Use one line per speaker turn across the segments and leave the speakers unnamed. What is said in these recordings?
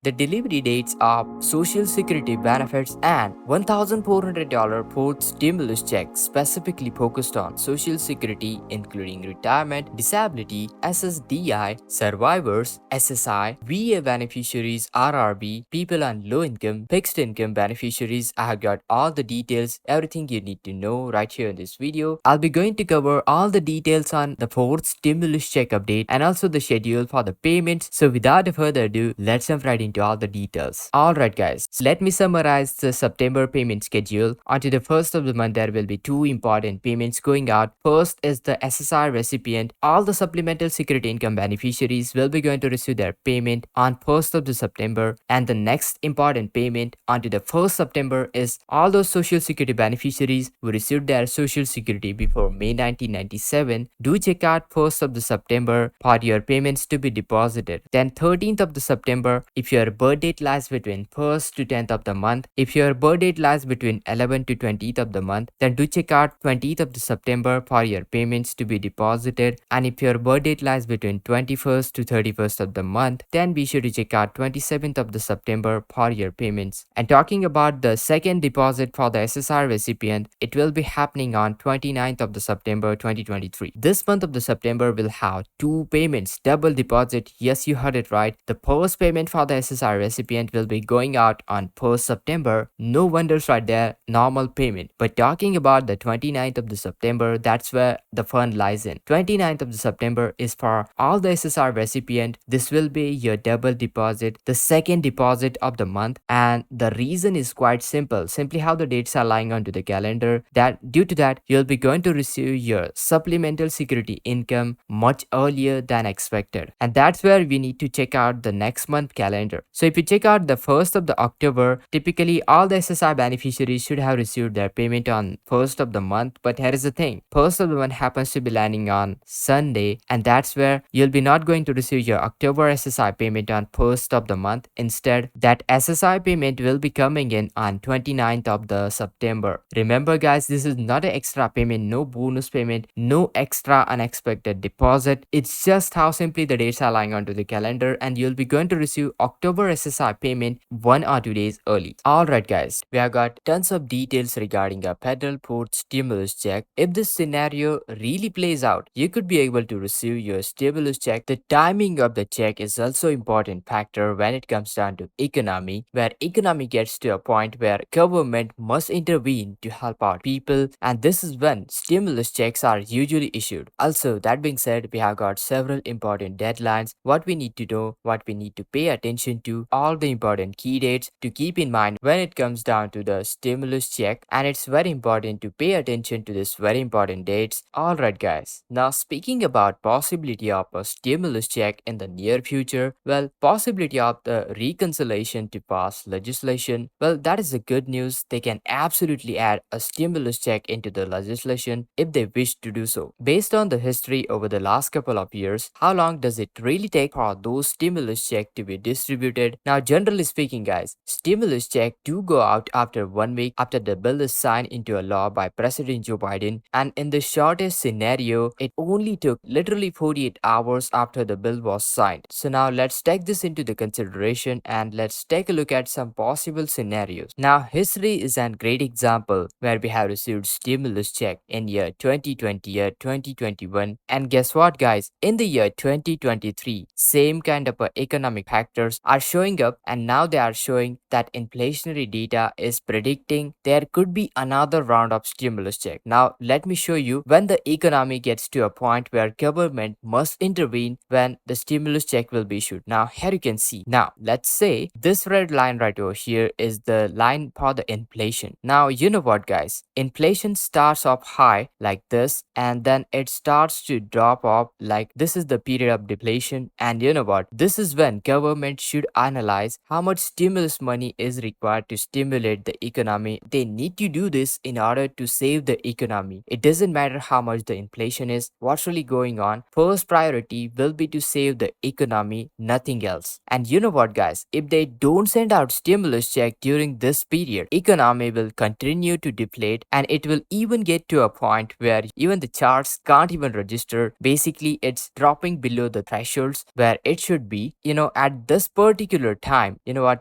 The delivery dates of Social Security benefits and $1,400 fourth stimulus check specifically focused on Social Security, including retirement, disability, SSDI, survivors, SSI, VA beneficiaries, RRB, people on low income, fixed income beneficiaries. I have got all the details, everything you need to know right here in this video. I'll be going to cover all the details on the fourth stimulus check update and also the schedule for the payments. So without further ado, let's jump right into all the details. Alright guys, so let me summarize the September payment schedule. Onto the first of the month, there will be two important payments going out. First is the SSI recipient. All the supplemental security income beneficiaries will be going to receive their payment on 1st of the September, and the next important payment onto the 1st September is all those social security beneficiaries who received their social security before May 1997. Do check out 1st of the September for your payments to be deposited. Then 13th of the September, if your birth date lies between 1st to 10th of the month. If your birth date lies between 11th to 20th of the month, then do check out 20th of the September for your payments to be deposited. And if your birth date lies between 21st to 31st of the month, then be sure to check out 27th of the September for your payments. And talking about the second deposit for the SSI recipient, it will be happening on 29th of the September 2023. This month of the September will have two payments, double deposit. Yes, you heard it right. The first payment for the SSI recipient will be going out on 1st September. No wonders right there, normal payment. But talking about the 29th of the September, that's where the fun lies in. 29th of the September is for all the SSI recipient. This will be your double deposit, the second deposit of the month, and the reason is quite simple. Simply how the dates are lying onto the calendar, that due to that you'll be going to receive your supplemental security income much earlier than expected, and that's where we need to check out the next month calendar. So if you check out the 1st of the October, typically all the SSI beneficiaries should have received their payment on 1st of the month. But here is the thing, 1st of the month happens to be landing on Sunday, and that's where you'll be not going to receive your October SSI payment on 1st of the month. Instead, that SSI payment will be coming in on 29th of the September. Remember guys, this is not an extra payment, no bonus payment, no extra unexpected deposit. It's just how simply the dates are lying onto the calendar, and you'll be going to receive October SSI payment 1 or 2 days early. Alright guys, we have got tons of details regarding a federal fourth stimulus check. If this scenario really plays out, you could be able to receive your stimulus check. The timing of the check is also important factor when it comes down to economy, where economy gets to a point where government must intervene to help out people, and this is when stimulus checks are usually issued. Also, that being said, we have got several important deadlines, what we need to know, what we need to pay attention to, all the important key dates to keep in mind when it comes down to the stimulus check, and it's very important to pay attention to this very important dates. Alright guys, now speaking about possibility of a stimulus check in the near future, well, possibility of the reconciliation to pass legislation, well, that is the good news. They can absolutely add a stimulus check into the legislation if they wish to do so. Based on the history over the last couple of years, how long does it really take for those stimulus check to be distributed? Now, generally speaking guys, stimulus check do go out after 1 week after the bill is signed into a law by President Joe Biden, and in the shortest scenario, it only took literally 48 hours after the bill was signed. So now let's take this into the consideration and let's take a look at some possible scenarios. Now, history is a great example where we have received stimulus check in year 2020, year 2021, and guess what guys, in the year 2023, same kind of economic factors are showing up, and now they are showing that inflationary data is predicting there could be another round of stimulus check. Now let me show you when the economy gets to a point where government must intervene when the stimulus check will be issued. Now here you can see, now let's say this red line right over here is the line for the inflation. Now you know what guys, inflation starts off high like this, and then it starts to drop off like this is the period of deflation. And you know what, this is when government should analyze how much stimulus money is required to stimulate the economy. They need to do this in order to save the economy. It doesn't matter how much the inflation is, what's really going on. First priority will be to save the economy, nothing else. And you know what guys, if they don't send out stimulus check during this period, economy will continue to deflate, and it will even get to a point where even the charts can't even register. Basically, it's dropping below the thresholds where it should be. You know, at this particular time,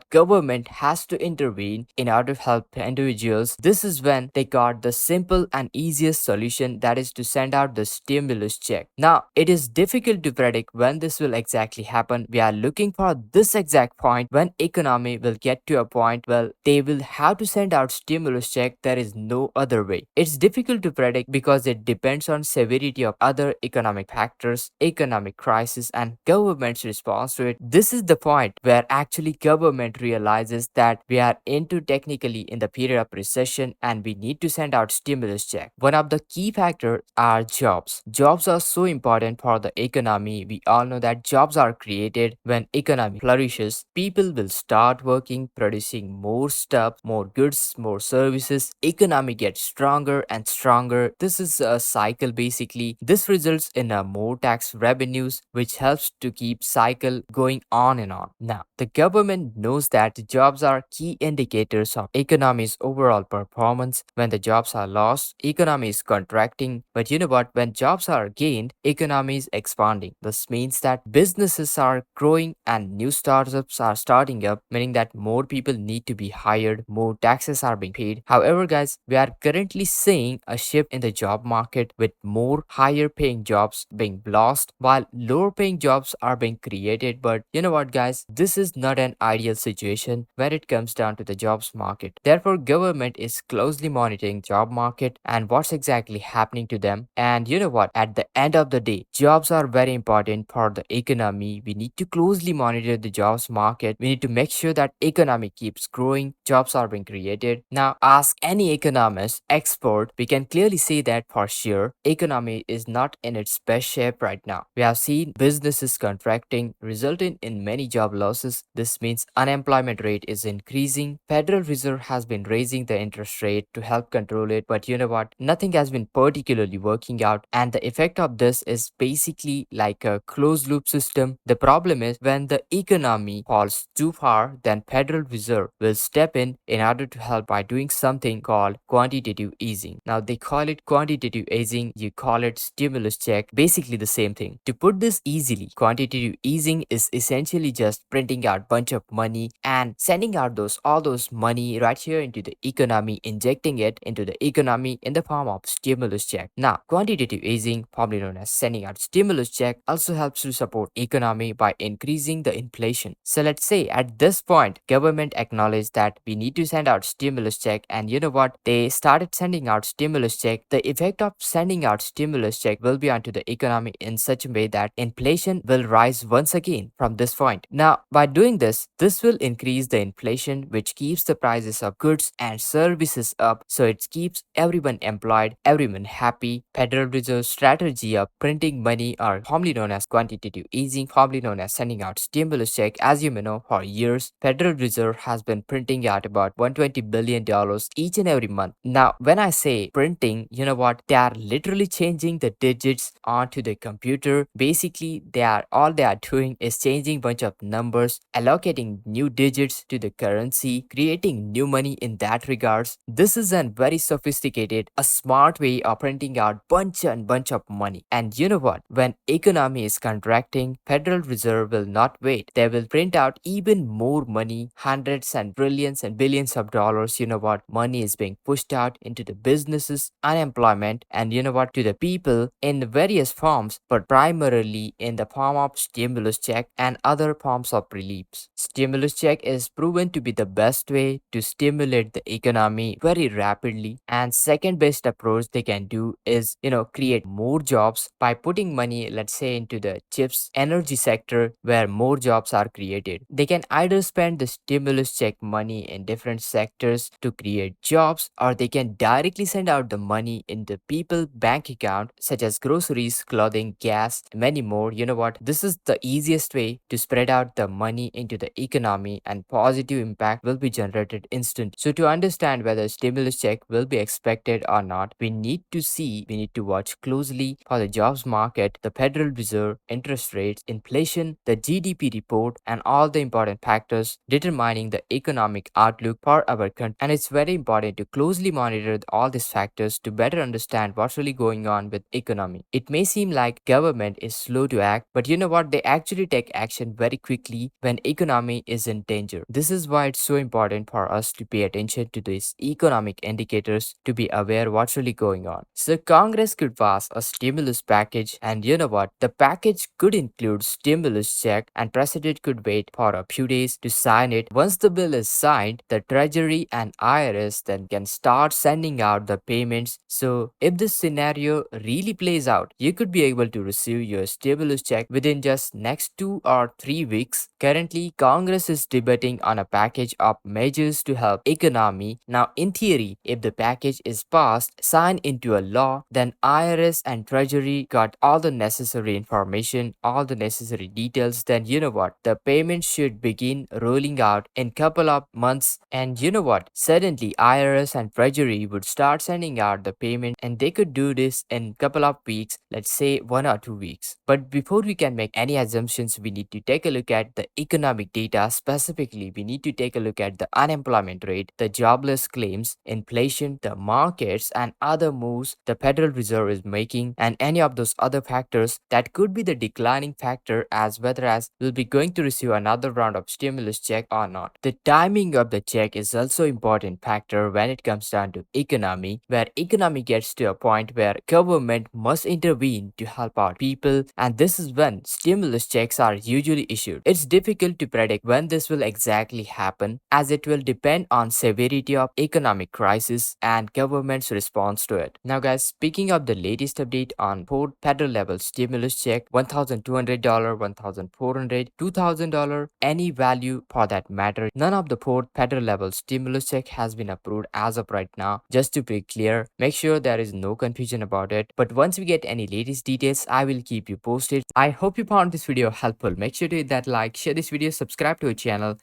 government has to intervene in order to help individuals. This is when they got the simple and easiest solution, that is to send out the stimulus check. Now, it is difficult to predict when this will exactly happen. We are looking for this exact point when economy will get to a point where they will have to send out stimulus check. There is no other way. It's difficult to predict because it depends on severity of other economic factors, economic crisis, and government's response to it. This is the point where actually government realizes that we are into technically in the period of recession and we need to send out stimulus check. One of the key factors are jobs. Jobs are so important for the economy. We all know that jobs are created when economy flourishes. People will start working, producing more stuff, more goods, more services. Economy gets stronger and stronger. This is a cycle basically. This results in a more tax revenues, which helps to keep cycle going on and on. Now, the government knows that the jobs are key indicators of economy's overall performance. When the jobs are lost, economy is contracting. But you know what? When jobs are gained, economy is expanding. This means that businesses are growing and new startups are starting up, meaning that more people need to be hired, more taxes are being paid. However, guys, we are currently seeing a shift in the job market with more higher paying jobs being lost while lower paying jobs are being created. But you know what, guys? This is not an ideal situation when it comes down to the jobs market. Therefore, government is closely monitoring job market and what's exactly happening to them. And you know what? At the end of the day, jobs are very important for the economy. We need to closely monitor the jobs market. We need to make sure that economy keeps growing, jobs are being created. Now, ask any economist, expert, we can clearly say that for sure, economy is not in its best shape right now. We have seen businesses contracting, resulting in many job losses. This means unemployment rate is increasing. Federal Reserve has been raising the interest rate to help control it, but you know what? Nothing has been particularly working out, and the effect of this is basically like a closed loop system. The problem is when the economy falls too far, then Federal Reserve will step in order to help by doing something called quantitative easing. Now they call it quantitative easing, you call it stimulus check, basically the same thing. To put this easily, quantitative easing is essentially just printing out bunch of money and sending out those all those money right here into the economy, injecting it into the economy in the form of stimulus check. Now, quantitative easing, formerly known as sending out stimulus check, also helps to support economy by increasing the inflation. So let's say at this point, government acknowledged that we need to send out stimulus check, and you know what? They started sending out stimulus check. The effect of sending out stimulus check will be onto the economy in such a way that inflation will rise once again from this point. Now, by doing this, this will increase the inflation, which keeps the prices of goods and services up, so it keeps everyone employed, everyone happy. Federal Reserve strategy of printing money, or formerly known as quantitative easing, formerly known as sending out stimulus check, as you may know, for years, Federal Reserve has been printing out about $120 billion each and every month. Now, when I say printing, you know what? They are literally changing the digits onto the computer. Basically, they are doing is changing bunch of numbers, allocating new digits to the currency, creating new money in that regards. This is a very sophisticated, a smart way of printing out bunch and bunch of money. And you know what? When economy is contracting, Federal Reserve will not wait. They will print out even more money, hundreds and trillions and billions of dollars. You know what? Money is being pushed out into the businesses, unemployment, and you know what? To the people in various forms, but primarily in the form of stimulus check and other forms of reliefs. Stimulus check is proven to be the best way to stimulate the economy very rapidly. And second best approach they can do is, create more jobs by putting money, let's say, into the chips energy sector where more jobs are created. They can either spend the stimulus check money in different sectors to create jobs, or they can directly send out the money in the people bank account, such as groceries, clothing, gas, many more. You know what? This is the easiest way to spread out the money into the economy, and positive impact will be generated instantly. So to understand whether stimulus check will be expected or not, we need to watch closely for the jobs market, the Federal Reserve, interest rates, inflation, the GDP report, and all the important factors determining the economic outlook for our country. And it's very important to closely monitor all these factors to better understand what's really going on with economy. It may seem like government is slow to act, but you know what? They actually take action very quickly especially when economy is in danger. This is why it's so important for us to pay attention to these economic indicators to be aware what's really going on. So Congress could pass a stimulus package, and you know what? The package could include stimulus check, and president could wait for a few days to sign it. Once the bill is signed, the treasury and IRS then can start sending out the payments. So if this scenario really plays out, you could be able to receive your stimulus check within just next 2 or 3 weeks. Currently, Congress is debating on a package of measures to help economy. Now, in theory, if the package is passed, signed into a law, then IRS and Treasury got all the necessary information, all the necessary details. Then you know what? The payment should begin rolling out in couple of months. And you know what? Suddenly, IRS and Treasury would start sending out the payment, and they could do this in couple of weeks, let's say 1 or 2 weeks. But before we can make any assumptions, we need to take a look at the economic data. Specifically, we need to take a look at the unemployment rate, the jobless claims, inflation, the markets, and other moves the Federal Reserve is making, and any of those other factors that could be the declining factor as whether as we'll be going to receive another round of stimulus check or not. The timing of the check is also important factor when it comes down to economy, where economy gets to a point where government must intervene to help out people, and this is when stimulus checks are usually issued. It's difficult to predict when this will exactly happen, as it will depend on severity of economic crisis and government's response to it. Now guys, speaking of the latest update on fourth federal level stimulus check, $1,200, $1,400, $2,000, any value for that matter, none of the fourth federal level stimulus check has been approved as of right now. Just to be clear, make sure there is no confusion about it. But once we get any latest details, I will keep you posted. I hope you found this video helpful. Make sure to hit that like, share this video, subscribe to our channel,